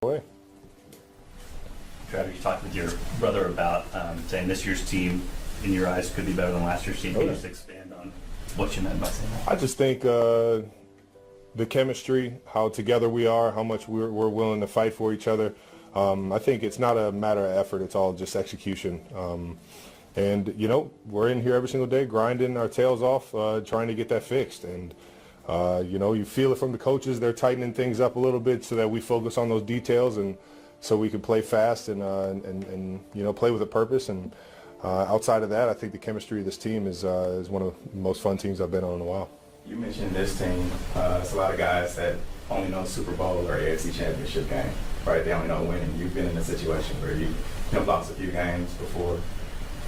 Way. Travis, you talked with your brother about saying this year's team, in your eyes, could be better than last year's team. Can you just expand on what you meant by saying that? I just think the chemistry, how together we are, how much we're willing to fight for each other. I think it's not a matter of effort. It's all just execution. And, you know, we're in here every single day grinding our tails off, trying to get that fixed. And, you know, you feel it from the coaches. They're tightening things up a little bit so that we focus on those details and so we can play fast and you know, play with a purpose. And outside of that, I think the chemistry of this team is one of the most fun teams I've been on in a while. You mentioned this team. It's a lot of guys that only know Super Bowl or AFC Championship game, right? They only know winning. You've been in a situation where you lost a few games before.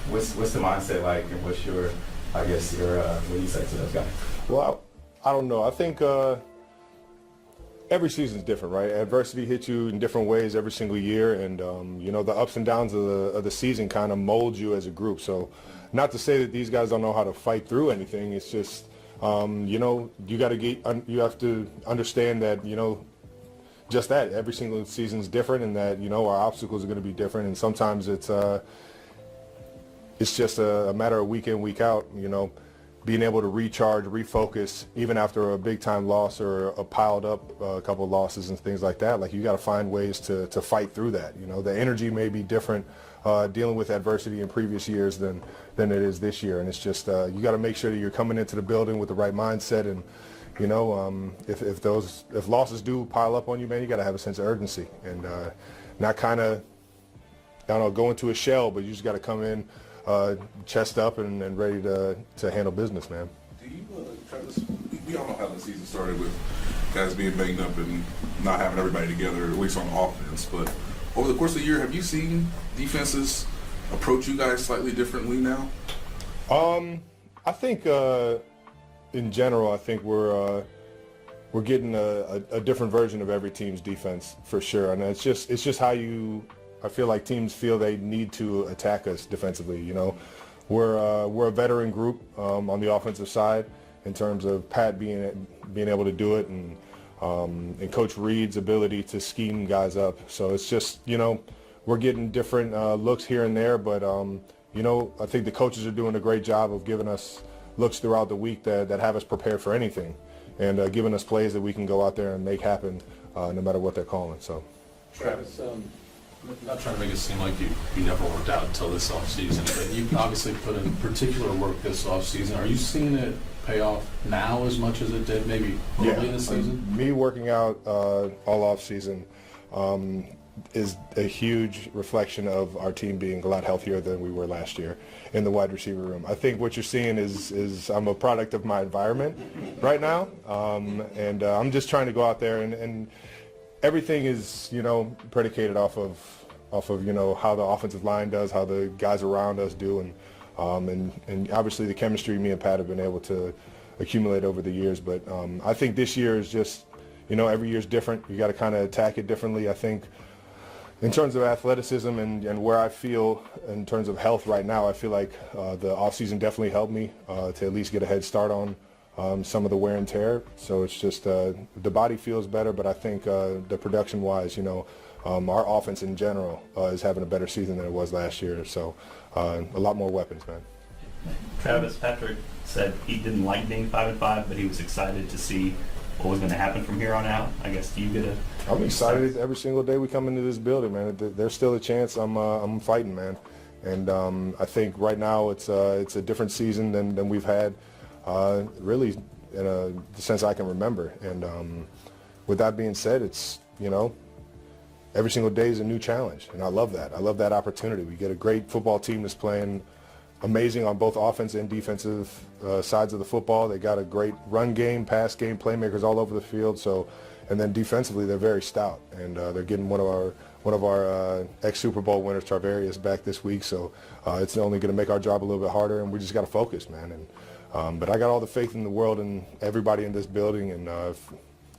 What's the mindset like, and what's your, I guess, your what do you say to those guys? Well, I don't know. I think every season's different, right? Adversity hits you in different ways every single year, and you know, the ups and downs of the season kind of mold you as a group. So, not to say that these guys don't know how to fight through anything. It's just you know, you have to understand that, you know, just that every single season's different, and that, you know, our obstacles are going to be different, and sometimes it's just a matter of week in, week out, you know, being able to recharge, refocus, even after a big time loss or a piled up a couple of losses and things like that. Like, you got to find ways to fight through that. You know, the energy may be different dealing with adversity in previous years than it is this year. And it's just, you got to make sure that you're coming into the building with the right mindset. And, you know, if losses do pile up on you, man, you got to have a sense of urgency and not kind of, I don't know, go into a shell, but you just got to come in chest up and ready to handle business, man. Do you, Travis, we all know how the season started with guys being banged up and not having everybody together, at least on offense. But over the course of the year, have you seen defenses approach you guys slightly differently now? I think in general, I think we're getting a different version of every team's defense for sure, and it's just how you. I feel like teams feel they need to attack us defensively. You know, we're a veteran group on the offensive side in terms of Pat being able to do it, and Coach Reed's ability to scheme guys up. So it's just, you know, we're getting different looks here and there, but you know, I think the coaches are doing a great job of giving us looks throughout the week that have us prepared for anything, and giving us plays that we can go out there and make happen no matter what they're calling. So, Travis, not trying to make it seem like you never worked out until this offseason, but you obviously put in particular work this offseason. Are you seeing it pay off now as much as it did maybe early in the season? Me working out all offseason is a huge reflection of our team being a lot healthier than we were last year in the wide receiver room. I think what you're seeing is I'm a product of my environment right now, and I'm just trying to go out there and everything is, you know, predicated off of you know, how the offensive line does, how the guys around us do, and obviously the chemistry me and Pat have been able to accumulate over the years. But I think this year is just, you know, every year is different. You got to kind of attack it differently. I think in terms of athleticism and where I feel in terms of health right now, I feel like the offseason definitely helped me to at least get a head start on some of the wear and tear. So it's just the body feels better, but I think the production-wise, you know, our offense in general is having a better season than it was last year. So a lot more weapons, man. Travis, Patrick said he didn't like being 5-5, but he was excited to see what was going to happen from here on out. I guess, do you get a... I'm excited every single day we come into this building, man. There's still a chance I'm fighting, man. And I think right now it's a different season than we've had really in the sense I can remember. And with that being said, it's, you know, every single day is a new challenge, and I love that. I love that opportunity. We get a great football team that's playing amazing on both offense and defensive sides of the football. They got a great run game, pass game, playmakers all over the field. So, and then defensively, they're very stout, and they're getting one of our ex-Super Bowl winners, Tarvarius, back this week. So it's only going to make our job a little bit harder, and we just got to focus, man. And but I got all the faith in the world in everybody in this building, and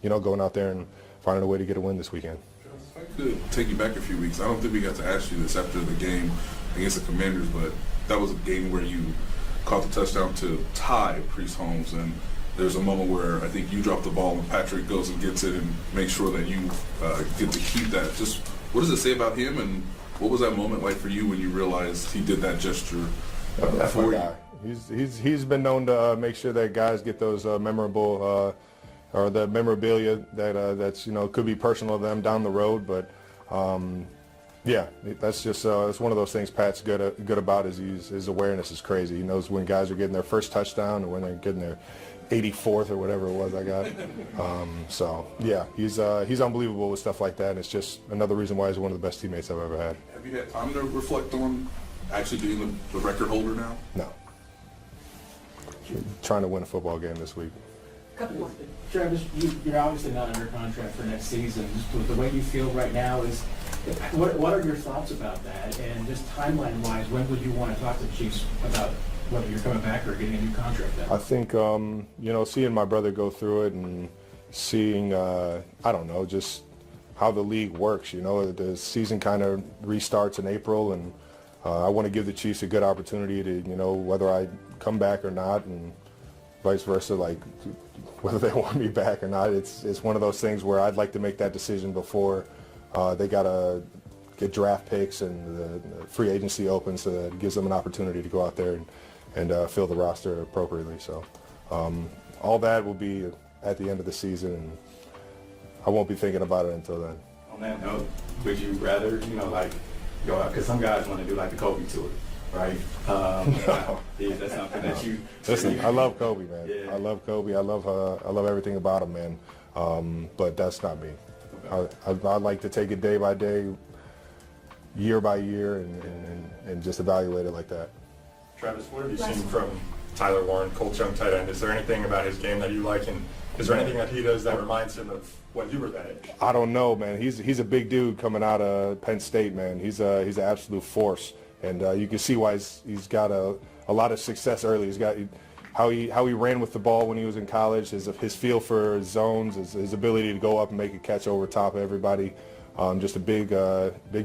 you know, going out there and finding a way to get a win this weekend. If I could take you back a few weeks, I don't think we got to ask you this after the game against the Commanders, but that was a game where you caught the touchdown to tie Priest Holmes, and there's a moment where I think you drop the ball and Patrick goes and gets it and makes sure that you get to keep that. Just what does it say about him, and what was that moment like for you when you realized he did that gesture That's my for you? guy. He's been known to make sure that guys get those memorable or the memorabilia that's could be personal to them down the road, but yeah, that's just it's one of those things Pat's good about. Is his awareness is crazy. He knows when guys are getting their first touchdown or when they're getting their 84th or whatever it was I got. So yeah, he's unbelievable with stuff like that, and it's just another reason why he's one of the best teammates I've ever had. Have you had time to reflect on actually being the record holder now? No. Trying to win a football game this week. Travis, you're obviously not under contract for next season. Just with the way you feel right now, what are your thoughts about that? And just timeline-wise, when would you want to talk to the Chiefs about whether you're coming back or getting a new contract then? I think, seeing my brother go through it and seeing, I don't know, just how the league works. The season kind of restarts in April, and I want to give the Chiefs a good opportunity to, whether I come back or not, and vice versa, like whether they want me back or not. It's one of those things where I'd like to make that decision before they got to get draft picks and the free agency opens, so that it gives them an opportunity to go out there and fill the roster appropriately. So all that will be at the end of the season, and I won't be thinking about it until then. On that note, would you rather, go out? Because some guys want to do like the Kobe tour, right? No. Yeah, that's something that you. Listen, I love Kobe, man. Yeah. I love Kobe. I love everything about him, man. But that's not me. I like to take it day by day, year by year, and just evaluate it like that. Travis, what have you seen from Tyler Warren, Colts young tight end? Is there anything about his game that you like, and is there anything that he does that reminds him of when you were that age? I don't know, man. He's a big dude coming out of Penn State, man. He's an absolute force, and you can see why he's got a lot of success early. He's got how he ran with the ball when he was in college, his feel for zones, his ability to go up and make a catch over top of everybody. Just a big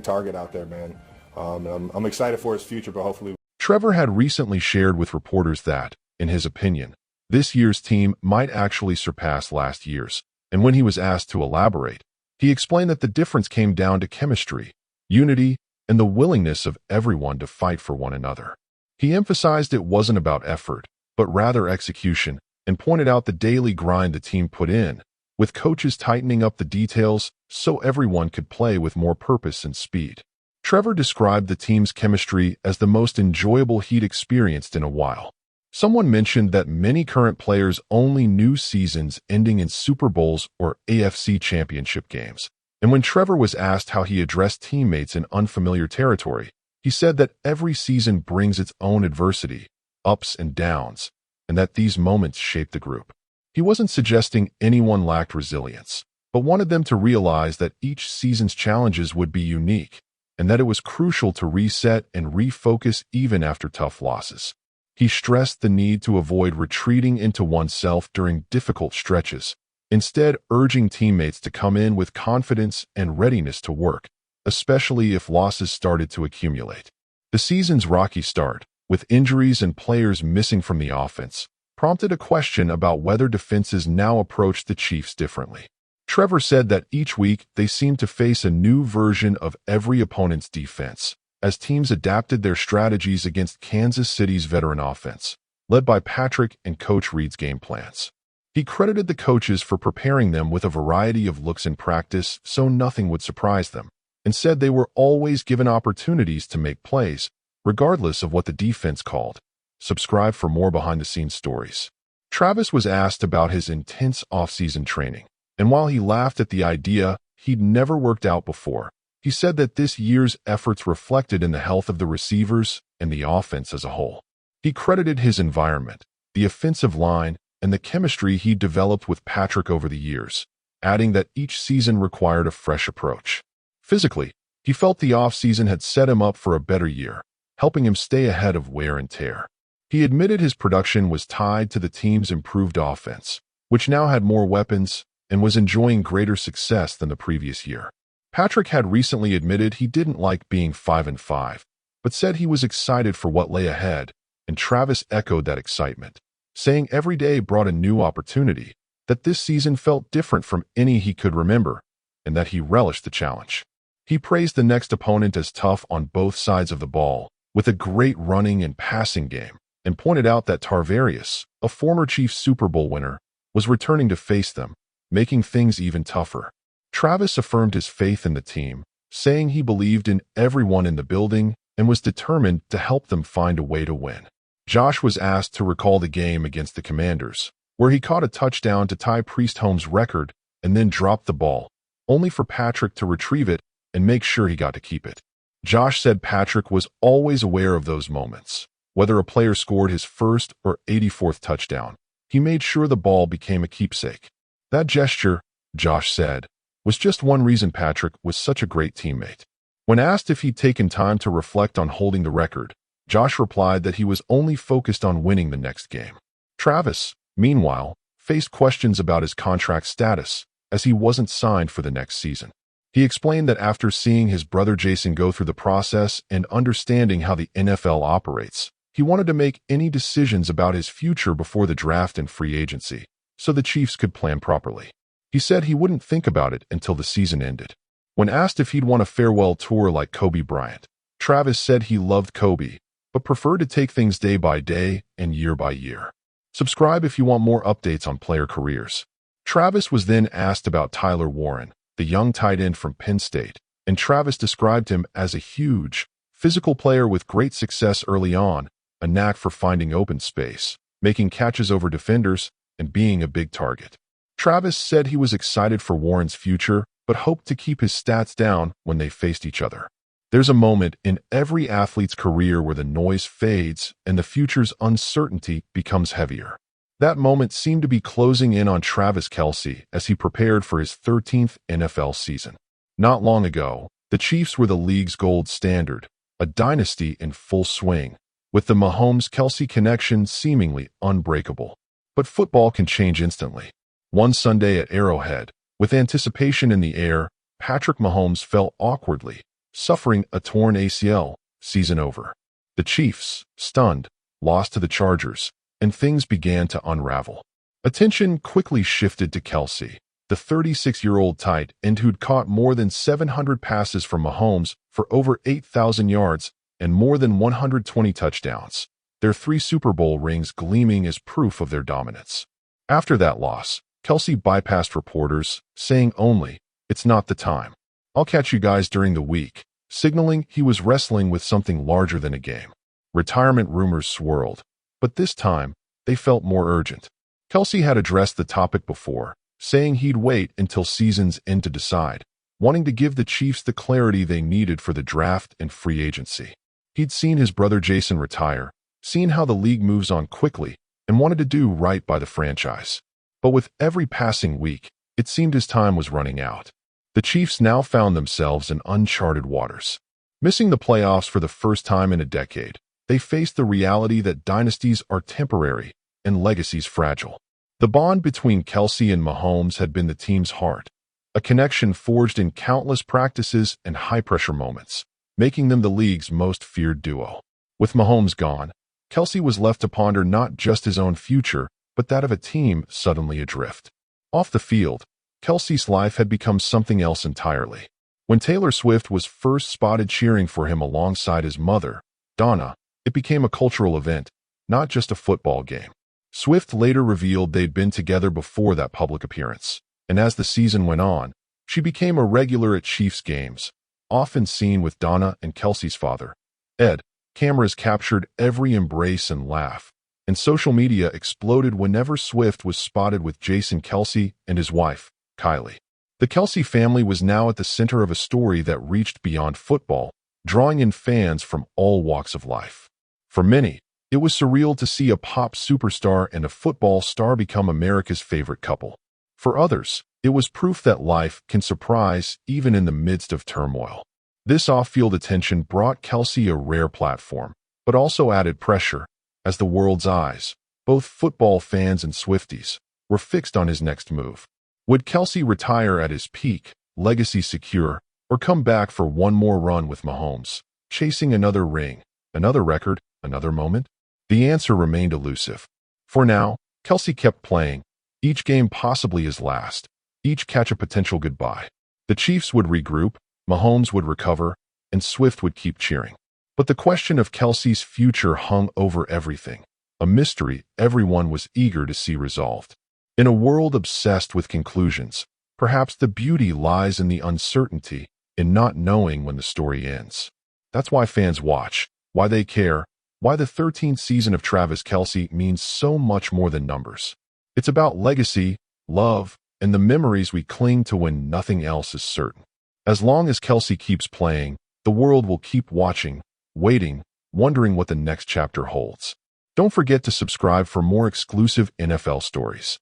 target out there, man. I'm excited for his future, but hopefully. Trevor had recently shared with reporters that, in his opinion, this year's team might actually surpass last year's, and when he was asked to elaborate, he explained that the difference came down to chemistry, unity, and the willingness of everyone to fight for one another. He emphasized it wasn't about effort, but rather execution, and pointed out the daily grind the team put in, with coaches tightening up the details so everyone could play with more purpose and speed. Trevor described the team's chemistry as the most enjoyable he'd experienced in a while. Someone mentioned that many current players only knew seasons ending in Super Bowls or AFC championship games. And when Trevor was asked how he addressed teammates in unfamiliar territory, he said that every season brings its own adversity, ups and downs, and that these moments shape the group. He wasn't suggesting anyone lacked resilience, but wanted them to realize that each season's challenges would be unique, and that it was crucial to reset and refocus even after tough losses. He stressed the need to avoid retreating into oneself during difficult stretches, instead urging teammates to come in with confidence and readiness to work, especially if losses started to accumulate. The season's rocky start, with injuries and players missing from the offense, prompted a question about whether defenses now approach the Chiefs differently. Trevor said that each week they seemed to face a new version of every opponent's defense, as teams adapted their strategies against Kansas City's veteran offense, led by Patrick and Coach Reid's game plans. He credited the coaches for preparing them with a variety of looks in practice so nothing would surprise them, and said they were always given opportunities to make plays, regardless of what the defense called. Subscribe for more behind-the-scenes stories. Travis was asked about his intense off-season training, and while he laughed at the idea he'd never worked out before, he said that this year's efforts reflected in the health of the receivers and the offense as a whole. He credited his environment, the offensive line, and the chemistry he developed with Patrick over the years, adding that each season required a fresh approach. Physically, he felt the offseason had set him up for a better year, helping him stay ahead of wear and tear. He admitted his production was tied to the team's improved offense, which now had more weapons and was enjoying greater success than the previous year. Patrick had recently admitted he didn't like being 5-5, but said he was excited for what lay ahead, and Travis echoed that excitement. saying every day brought a new opportunity, that this season felt different from any he could remember, and that he relished the challenge. He praised the next opponent as tough on both sides of the ball, with a great running and passing game, and pointed out that Tarvarius, a former Chiefs Super Bowl winner, was returning to face them, making things even tougher. Travis affirmed his faith in the team, saying he believed in everyone in the building and was determined to help them find a way to win. Josh was asked to recall the game against the Commanders, where he caught a touchdown to tie Priest-Holmes' record and then dropped the ball, only for Patrick to retrieve it and make sure he got to keep it. Josh said Patrick was always aware of those moments. Whether a player scored his first or 84th touchdown, he made sure the ball became a keepsake. That gesture, Josh said, was just one reason Patrick was such a great teammate. When asked if he'd taken time to reflect on holding the record, Josh replied that he was only focused on winning the next game. Travis, meanwhile, faced questions about his contract status, as he wasn't signed for the next season. He explained that after seeing his brother Jason go through the process and understanding how the NFL operates, he wanted to make any decisions about his future before the draft and free agency, so the Chiefs could plan properly. He said he wouldn't think about it until the season ended. When asked if he'd want a farewell tour like Kobe Bryant, Travis said he loved Kobe, but preferred to take things day by day and year by year. Subscribe if you want more updates on player careers. Travis was then asked about Tyler Warren, the young tight end from Penn State, and Travis described him as a huge, physical player with great success early on, a knack for finding open space, making catches over defenders, and being a big target. Travis said he was excited for Warren's future, but hoped to keep his stats down when they faced each other. There's a moment in every athlete's career where the noise fades and the future's uncertainty becomes heavier. That moment seemed to be closing in on Travis Kelce as he prepared for his 13th NFL season. Not long ago, the Chiefs were the league's gold standard, a dynasty in full swing, with the Mahomes-Kelce connection seemingly unbreakable. But football can change instantly. One Sunday at Arrowhead, with anticipation in the air, Patrick Mahomes fell awkwardly, suffering a torn ACL, season over. The Chiefs, stunned, lost to the Chargers, and things began to unravel. Attention quickly shifted to Kelce, the 36-year-old tight end who'd caught more than 700 passes from Mahomes for over 8,000 yards and more than 120 touchdowns, their 3 Super Bowl rings gleaming as proof of their dominance. After that loss, Kelce bypassed reporters, saying only, "It's not the time. I'll catch you guys during the week," signaling he was wrestling with something larger than a game. Retirement rumors swirled, but this time, they felt more urgent. Kelce had addressed the topic before, saying he'd wait until season's end to decide, wanting to give the Chiefs the clarity they needed for the draft and free agency. He'd seen his brother Jason retire, seen how the league moves on quickly, and wanted to do right by the franchise. But with every passing week, it seemed his time was running out. The Chiefs now found themselves in uncharted waters. Missing the playoffs for the first time in a decade, they faced the reality that dynasties are temporary and legacies fragile. The bond between Kelce and Mahomes had been the team's heart, a connection forged in countless practices and high-pressure moments, making them the league's most feared duo. With Mahomes gone, Kelce was left to ponder not just his own future, but that of a team suddenly adrift. Off the field, Kelce's life had become something else entirely. When Taylor Swift was first spotted cheering for him alongside his mother, Donna, it became a cultural event, not just a football game. Swift later revealed they'd been together before that public appearance, and as the season went on, she became a regular at Chiefs games, often seen with Donna and Kelce's father, Ed. Cameras captured every embrace and laugh, and social media exploded whenever Swift was spotted with Jason Kelce and his wife, Kylie. The Kelce family was now at the center of a story that reached beyond football, drawing in fans from all walks of life. For many, it was surreal to see a pop superstar and a football star become America's favorite couple. For others, it was proof that life can surprise even in the midst of turmoil. This off-field attention brought Kelce a rare platform, but also added pressure, as the world's eyes, both football fans and Swifties, were fixed on his next move. Would Kelce retire at his peak, legacy secure, or come back for one more run with Mahomes, chasing another ring, another record, another moment? The answer remained elusive. For now, Kelce kept playing, each game possibly his last, each catch a potential goodbye. The Chiefs would regroup, Mahomes would recover, and Swift would keep cheering. But the question of Kelce's future hung over everything, a mystery everyone was eager to see resolved. In a world obsessed with conclusions, perhaps the beauty lies in the uncertainty, in not knowing when the story ends. That's why fans watch, why they care, why the 13th season of Travis Kelce means so much more than numbers. It's about legacy, love, and the memories we cling to when nothing else is certain. As long as Kelce keeps playing, the world will keep watching, waiting, wondering what the next chapter holds. Don't forget to subscribe for more exclusive NFL stories.